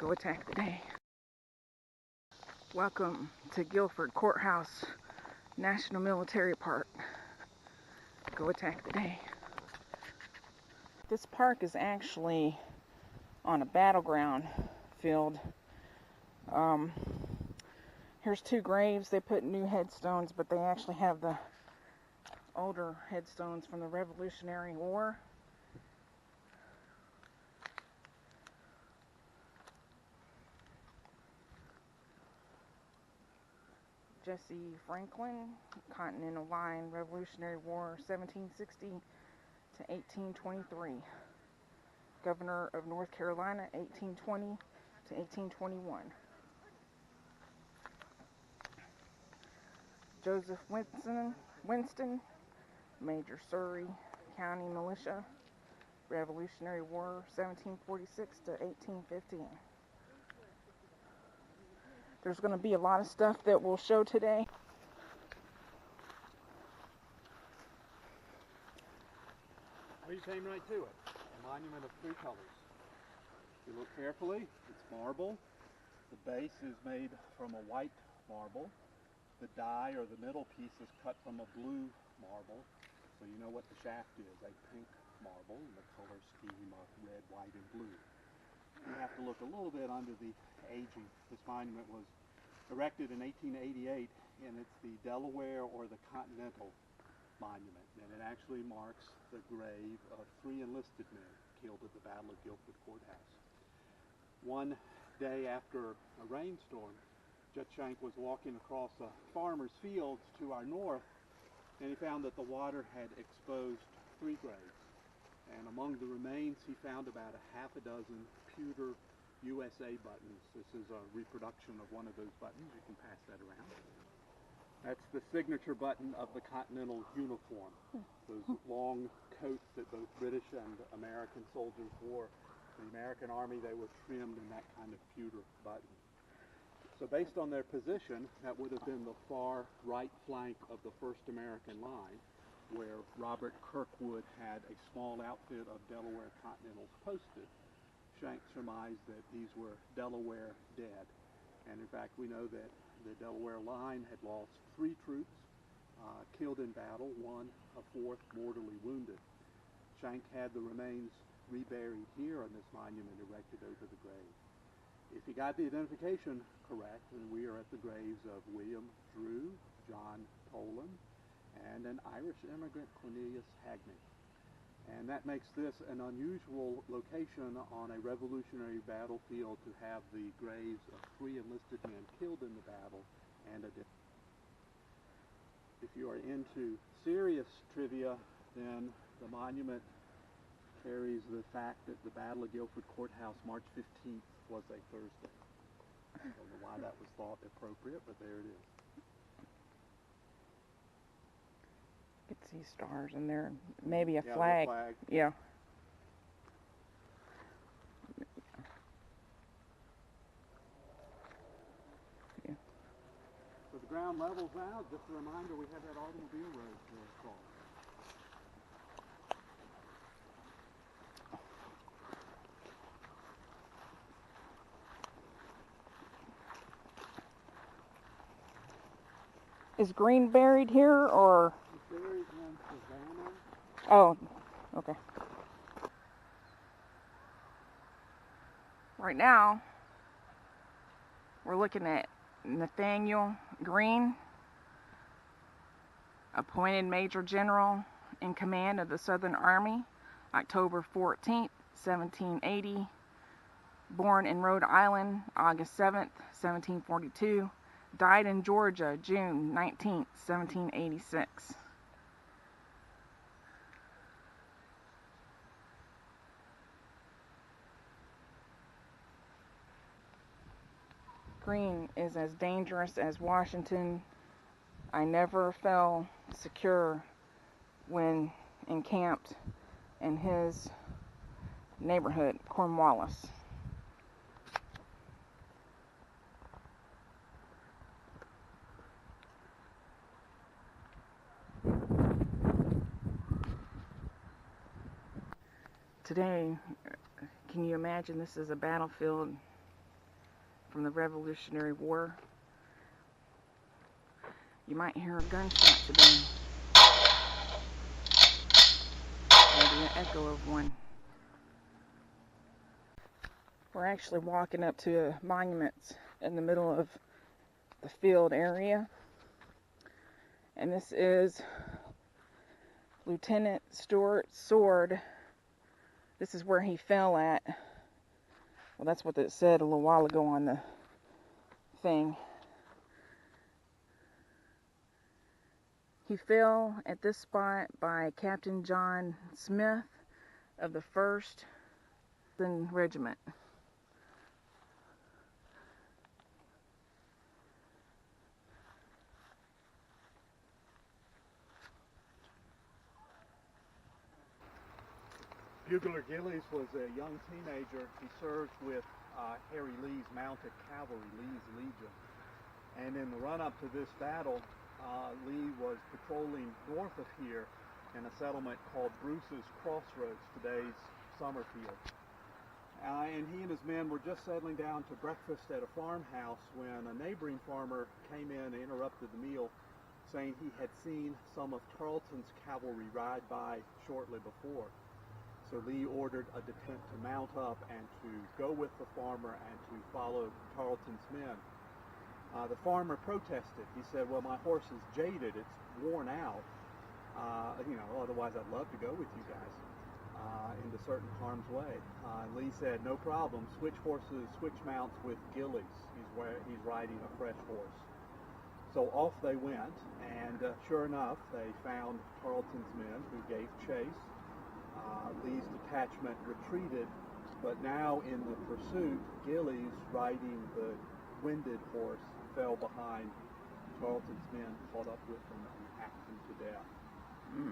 Go attack the day. Welcome to Guilford Courthouse National Military Park. Go attack the day. This park is actually on a battleground field. Here's two graves. They put new headstones, but they actually have the older headstones from the Revolutionary War. Jesse Franklin, Continental Line, Revolutionary War, 1760 to 1823. Governor of North Carolina, 1820 to 1821. Joseph Winston, Major Surrey County Militia, Revolutionary War, 1746 to 1815. There's going to be a lot of stuff that we'll show today. We came right to it. A monument of three colors. If you look carefully, it's marble. The base is made from a white marble. The die, or the middle piece, is cut from a blue marble. So you know what the shaft is, a pink marble, and the color scheme of red, white, and blue. You have to look a little bit under the aging. This monument was erected in 1888, and it's the Delaware or the Continental Monument, and it actually marks the grave of 3 enlisted men killed at the Battle of Guilford Courthouse. One day after a rainstorm, Judge Shank was walking across a farmer's fields to our north, and he found that the water had exposed 3 graves. And among the remains, he found about a half a dozen pewter USA buttons. This is a reproduction of one of those buttons. You can pass that around. That's the signature button of the Continental uniform. Those long coats that both British and American soldiers wore. In the American Army, they were trimmed in that kind of pewter button. So based on their position, that would have been the far right flank of the 1st American line, where Robert Kirkwood had a small outfit of Delaware Continentals posted. Shank surmised that these were Delaware dead. And in fact, we know that the Delaware line had lost 3 troops killed in battle, 1 a 4th mortally wounded. Shank had the remains reburied here on this monument erected over the grave. If you got the identification correct, then we are at the graves of William Drew, John Tolan, and an Irish immigrant, Cornelius Hagney. And that makes this an unusual location on a Revolutionary battlefield to have the graves of 3 enlisted men killed in the battle and a dead. If you are into serious trivia, then the monument carries the fact that the Battle of Guilford Courthouse, March 15th, was a Thursday. I don't know why that was thought appropriate, but there it is. You can see stars in there. Maybe a flag. The flag. Yeah. So the ground level's out. Just a reminder, we have that automobile road to cross. Is Green buried here, or? He's buried in Savannah. Oh, okay. Right now, we're looking at Nathaniel Greene, appointed Major General in command of the Southern Army, October 14th, 1780. Born in Rhode Island, August 7th, 1742. Died in Georgia, June 19th, 1786. Greene is as dangerous as Washington. I never felt secure when encamped in his neighborhood, Cornwallis. Today, can you imagine this is a battlefield from the Revolutionary War. You might hear a gunshot today. Maybe an echo of one. We're actually walking up to a monument in the middle of the field area. And this is Lieutenant Stuart's sword. This is where he fell at. Well, that's what it said a little while ago on the thing. He fell at this spot by Captain John Smith of the 1st Regiment. Bugler Gillies was a young teenager. He served with Harry Lee's Mounted Cavalry, Lee's Legion. And in the run-up to this battle, Lee was patrolling north of here in a settlement called Bruce's Crossroads, today's Summerfield. And he and his men were just settling down to breakfast at a farmhouse when a neighboring farmer came in and interrupted the meal, saying he had seen some of Tarleton's cavalry ride by shortly before. So Lee ordered a detente to mount up and to go with the farmer and to follow Tarleton's men. The farmer protested. He said, well, my horse is jaded, it's worn out. Otherwise I'd love to go with you guys into certain harm's way. Lee said, no problem, switch horses, switch mounts with Gillies. He's riding a fresh horse. So off they went, and sure enough, they found Tarleton's men who gave chase. Lee's detachment retreated, but now in the pursuit, Gillies, riding the winded horse, fell behind. Tarleton's men caught up with him and hacked him to death.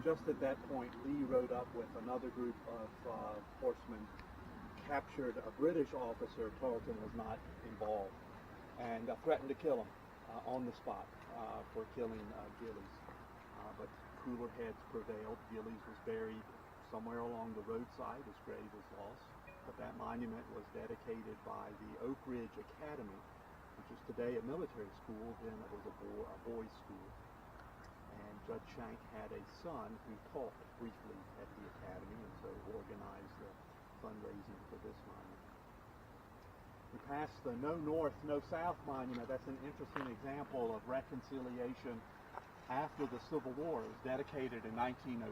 Just at that point, Lee rode up with another group of horsemen, captured a British officer. Tarleton was not involved, and threatened to kill him on the spot for killing Gillies. But cooler heads prevailed. Gillies was buried somewhere along the roadside. His grave was lost, but that monument was dedicated by the Oak Ridge Academy, which is today a military school. Then it was a boys' school. And Judge Shank had a son who taught briefly at the academy, and so organized the fundraising for this monument. We passed the No North, No South monument. That's an interesting example of reconciliation after the Civil War. It was dedicated in 1903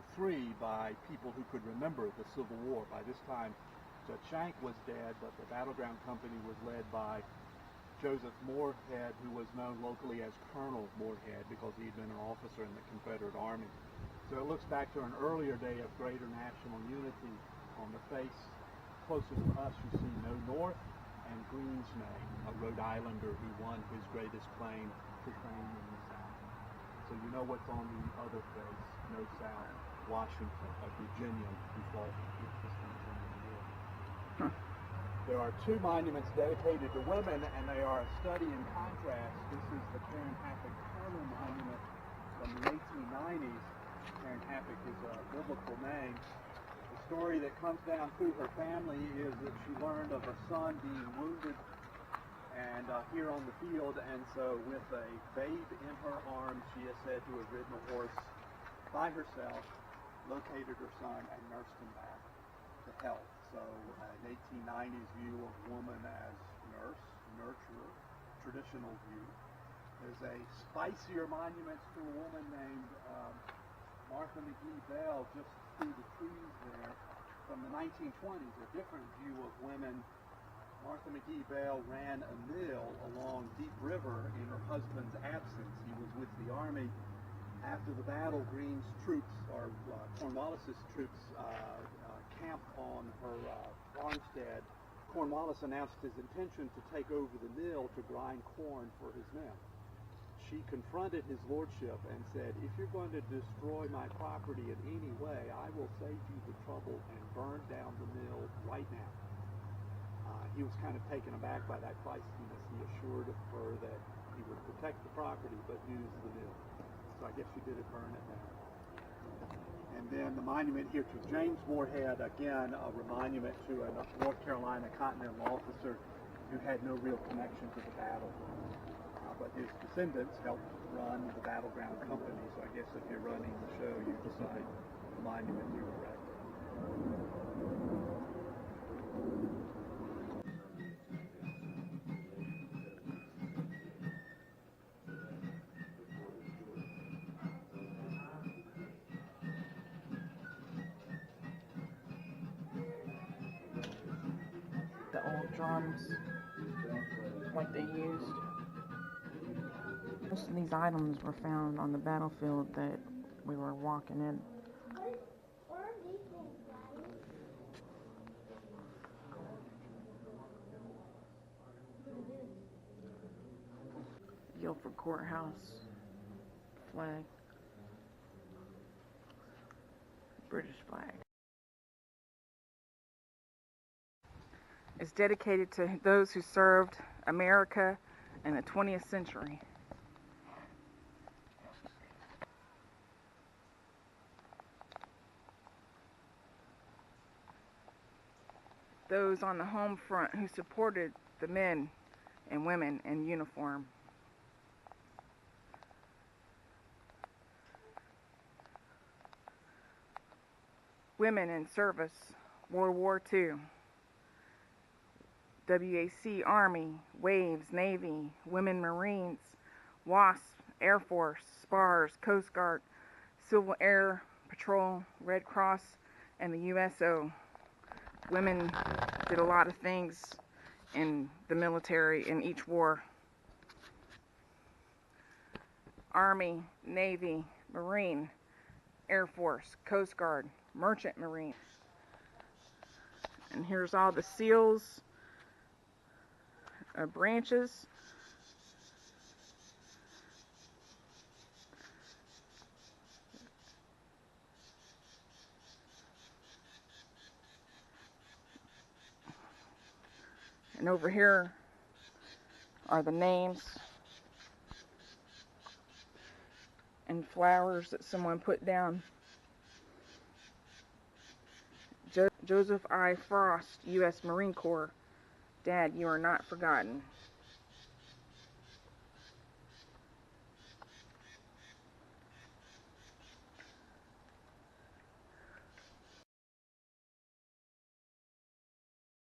by people who could remember the Civil War. By this time, Judge Shank was dead, but the battleground company was led by Joseph Moorhead, who was known locally as Colonel Moorhead because he'd been an officer in the Confederate Army. So it looks back to an earlier day of greater national unity. On the face closest to us, you see No North and Green's name, a Rhode Islander who won his greatest claim to fame in the South. So you know what's on the other face, No South, Washington, a Virginian who fought with the War. There are two monuments dedicated to women, and they are a study in contrast. This is the Karen Happick Turner Monument from the 1890s. Karen Happick is a biblical name. The story that comes down through her family is that she learned of a son being wounded and here on the field, and so with a babe in her arms, she is said to have ridden a horse by herself, located her son, and nursed him back to health. So an 1890s view of woman as nurse, nurturer, traditional view. There's a spicier monument to a woman named Martha McGee Bell just through the trees there from the 1920s, a different view of women. Martha McGee Bell ran a mill along Deep River in her husband's absence. He was with the Army. After the battle, Greene's troops, or Cornwallis's troops, camped on her farmstead. Cornwallis announced his intention to take over the mill to grind corn for his men. She confronted his lordship and said, if you're going to destroy my property in any way, I will save you the trouble and burn down the mill right now. He was kind of taken aback by that feistiness. He assured her that he would protect the property but use the mill. So I guess she did burn it down. And then the monument here to James Moorhead, again, a monument to a North Carolina Continental officer. who had no real connection to the battle. But his descendants helped run the battleground company, so I guess if you're running the show, you decide the monument you erect. The old drums, like they used. Most of these items were found on the battlefield that we were walking in. Guilford Courthouse flag, British flag. It's dedicated to those who served America in the 20th century. Those on the home front who supported the men and women in uniform. Women in service, World War II. WAC Army, Waves, Navy, Women Marines, WASP, Air Force, SPARS, Coast Guard, Civil Air Patrol, Red Cross, and the USO. Women did a lot of things in the military in each war. Army, Navy, Marine, Air Force, Coast Guard, Merchant Marine. And here's all the SEALs, branches. And over here are the names and flowers that someone put down. Joseph I. Frost, U.S. Marine Corps. Dad, you are not forgotten.